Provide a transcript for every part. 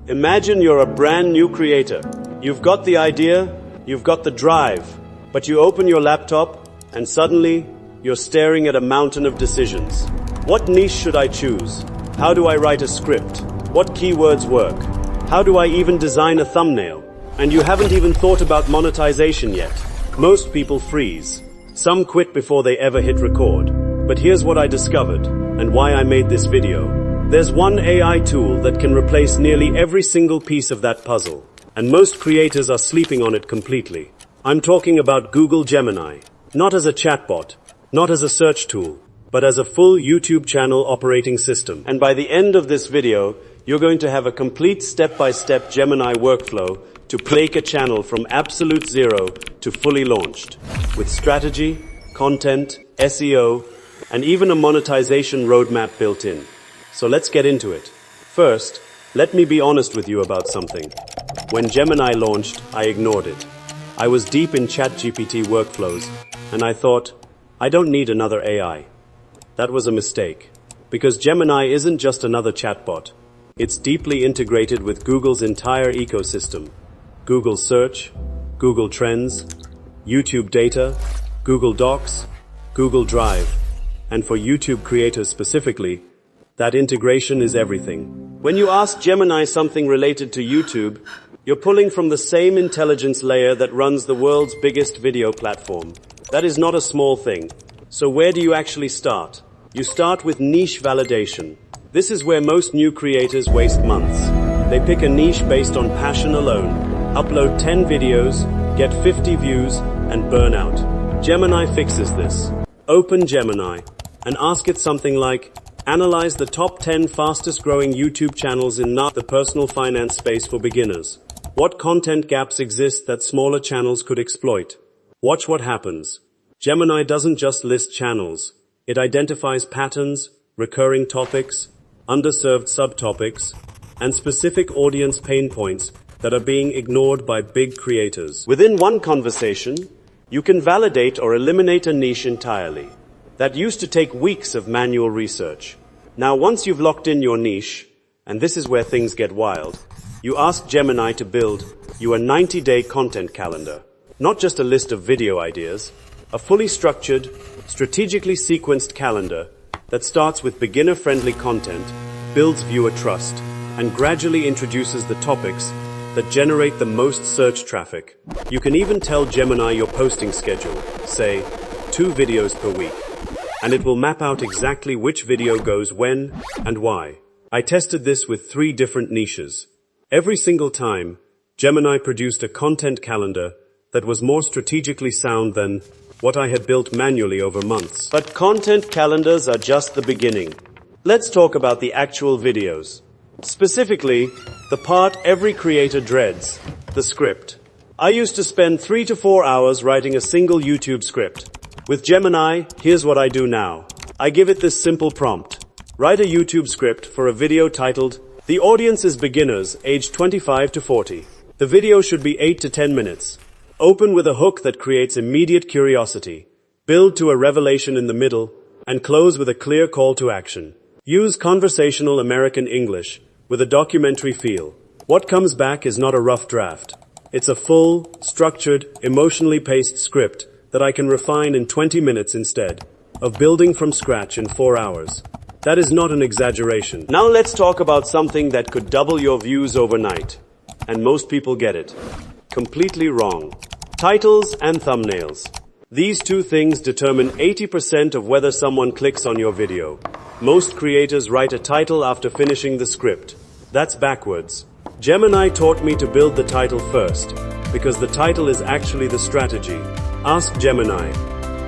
Imagine you're a brand new creator. You've got the idea, you've got the drive, but you open your laptop and suddenly you're staring at a mountain of decisions. What niche should I choose? How do I write a script? What keywords work? How do I even design a thumbnail? And you haven't even thought about monetization yet. Most people freeze. Some quit before they ever hit record. But here's what I discovered, and why I made this video. There's one AI tool that can replace nearly every single piece of that puzzle, and most creators are sleeping on it completely. I'm talking about Google Gemini, not as a chatbot, not as a search tool, but as a full YouTube channel operating system. And by the end of this video, you're going to have a complete step-by-step Gemini workflow to take a channel from absolute zero to fully launched, with strategy, content, SEO, and even a monetization roadmap built in. So let's get into it. First, let me be honest with you about something. When Gemini launched, I ignored it. I was deep in ChatGPT workflows, and I thought, I don't need another AI. That was a mistake, because Gemini isn't just another chatbot. It's deeply integrated with Google's entire ecosystem. Google Search, Google Trends, YouTube Data, Google Docs, Google Drive, and for YouTube creators specifically, that integration is everything. When you ask Gemini something related to YouTube, you're pulling from the same intelligence layer that runs the world's biggest video platform. That is not a small thing. So where do you actually start? You start with niche validation. This is where most new creators waste months. They pick a niche based on passion alone, upload 10 videos, get 50 views, and burn out. Gemini fixes this. Open Gemini and ask it something like, analyze the top 10 fastest growing YouTube channels in the personal finance space for beginners. What content gaps exist that smaller channels could exploit? Watch what happens. Gemini doesn't just list channels. It identifies patterns, recurring topics, underserved subtopics, and specific audience pain points that are being ignored by big creators. Within one conversation, you can validate or eliminate a niche entirely. That used to take weeks of manual research. Now, once you've locked in your niche, and this is where things get wild, you ask Gemini to build you a 90-day content calendar. Not just a list of video ideas, a fully structured, strategically sequenced calendar that starts with beginner-friendly content, builds viewer trust, and gradually introduces the topics that generate the most search traffic. You can even tell Gemini your posting schedule, say, 2 videos per week. And it will map out exactly which video goes when and why. I tested this with 3 different niches. Every single time, Gemini produced a content calendar that was more strategically sound than what I had built manually over months. But content calendars are just the beginning. Let's talk about the actual videos. Specifically, the part every creator dreads, the script. I used to spend 3 to 4 hours writing a single YouTube script. With Gemini, here's what I do now. I give it this simple prompt. Write a YouTube script for a video titled, The Audience is Beginners, aged 25 to 40. The video should be 8 to 10 minutes. Open with a hook that creates immediate curiosity. Build to a revelation in the middle, and close with a clear call to action. Use conversational American English with a documentary feel. What comes back is not a rough draft. It's a full, structured, emotionally paced script that I can refine in 20 minutes instead of building from scratch in 4 hours. That is not an exaggeration. Now let's talk about something that could double your views overnight. And most people get it. Completely wrong. Titles and thumbnails. These 2 things determine 80% of whether someone clicks on your video. Most creators write a title after finishing the script. That's backwards. Gemini taught me to build the title first, because the title is actually the strategy. Ask Gemini.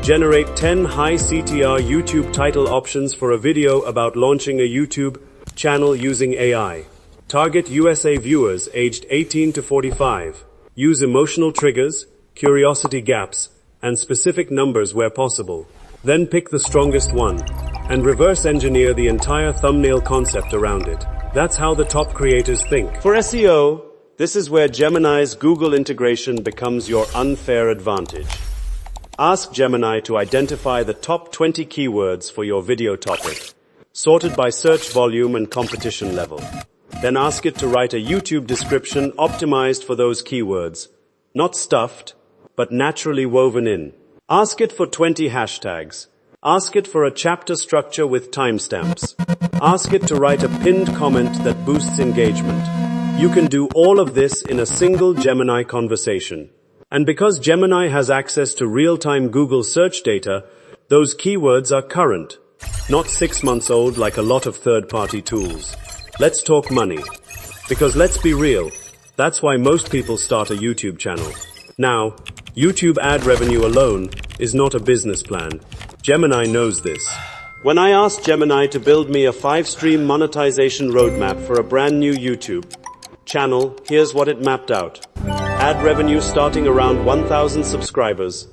Generate 10 high CTR YouTube title options for a video about launching a YouTube channel using AI. Target USA viewers aged 18 to 45. Use emotional triggers, curiosity gaps, and specific numbers where possible. Then pick the strongest one, and reverse engineer the entire thumbnail concept around it. That's how the top creators think. For SEO, this is where Gemini's Google integration becomes your unfair advantage. Ask Gemini to identify the top 20 keywords for your video topic, sorted by search volume and competition level. Then ask it to write a YouTube description optimized for those keywords. Not stuffed, but naturally woven in. Ask it for 20 hashtags. Ask it for a chapter structure with timestamps. Ask it to write a pinned comment that boosts engagement. You can do all of this in a single Gemini conversation. And because Gemini has access to real-time Google search data, those keywords are current, not 6 months old like a lot of third-party tools. Let's talk money. Because let's be real, that's why most people start a YouTube channel. Now, YouTube ad revenue alone is not a business plan. Gemini knows this. When I asked Gemini to build me a 5-stream monetization roadmap for a brand new YouTube channel, here's what it mapped out. Ad revenue starting around 1,000 subscribers.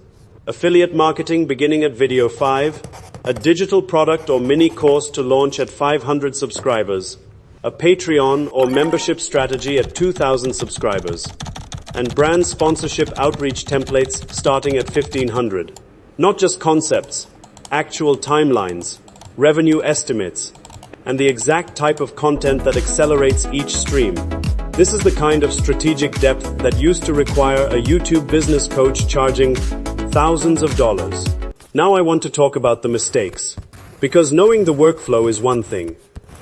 Affiliate marketing beginning at video 5. A digital product or mini course to launch at 500 subscribers. A Patreon or membership strategy at 2,000 subscribers. And brand sponsorship outreach templates starting at 1,500. Not just concepts, actual timelines, revenue estimates, and the exact type of content that accelerates each stream. This is the kind of strategic depth that used to require a YouTube business coach charging thousands of dollars. Now I want to talk about the mistakes. Because knowing the workflow is one thing,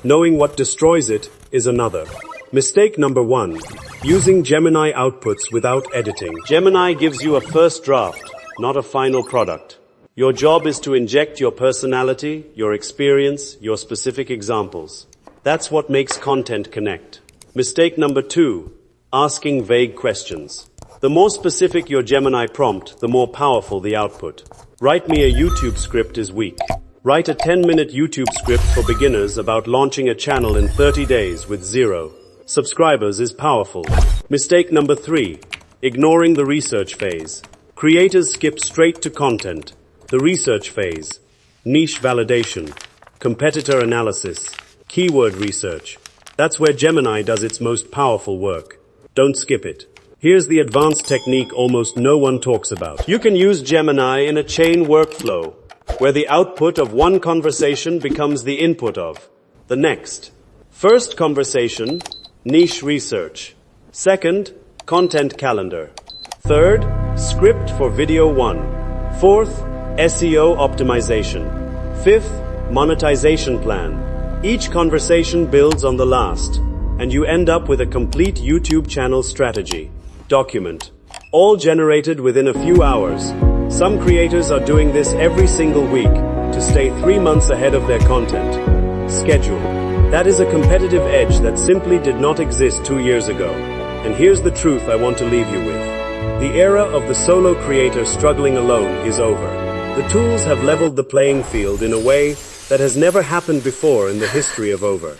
knowing what destroys it is another. Mistake number 1, using Gemini outputs without editing. Gemini gives you a first draft, not a final product. Your job is to inject your personality, your experience, your specific examples. That's what makes content connect. Mistake number 2, asking vague questions. The more specific your Gemini prompt, the more powerful the output. Write me a YouTube script is weak. Write a 10-minute YouTube script for beginners about launching a channel in 30 days with 0 subscribers is powerful. Mistake number 3, ignoring the research phase. Creators skip straight to content. The research phase, niche validation, competitor analysis, keyword research. That's where Gemini does its most powerful work. Don't skip it. Here's the advanced technique almost no one talks about. You can use Gemini in a chain workflow, where the output of one conversation becomes the input of the next. First conversation, niche research. Second, content calendar. Third, script for video 1. Fourth, SEO optimization. Fifth, monetization plan. Each conversation builds on the last, and you end up with a complete YouTube channel strategy. Document. All generated within a few hours. Some creators are doing this every single week to stay 3 months ahead of their content. Schedule. That is a competitive edge that simply did not exist 2 years ago. And here's the truth I want to leave you with. The era of the solo creator struggling alone is over. The tools have leveled the playing field in a way that has never happened before in the history of over.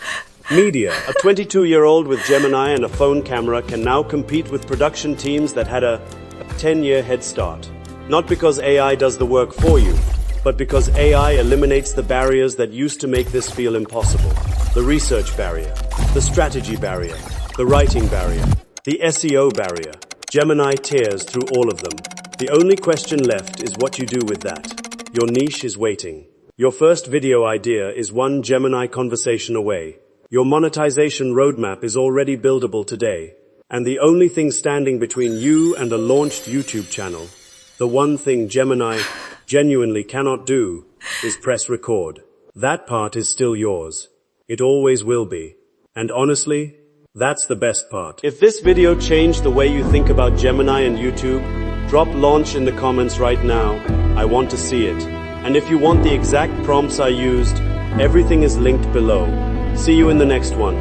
Media. A 22-year-old with Gemini and a phone camera can now compete with production teams that had a 10-year head start. Not because AI does the work for you, but because AI eliminates the barriers that used to make this feel impossible. The research barrier, the strategy barrier, the writing barrier, the SEO barrier. Gemini tears through all of them. The only question left is what you do with that. Your niche is waiting. Your first video idea is one Gemini conversation away. Your monetization roadmap is already buildable today. And the only thing standing between you and a launched YouTube channel, the one thing Gemini genuinely cannot do, is press record. That part is still yours. It always will be. And honestly, that's the best part. If this video changed the way you think about Gemini and YouTube, drop launch in the comments right now. I want to see it. And if you want the exact prompts I used, everything is linked below. See you in the next one.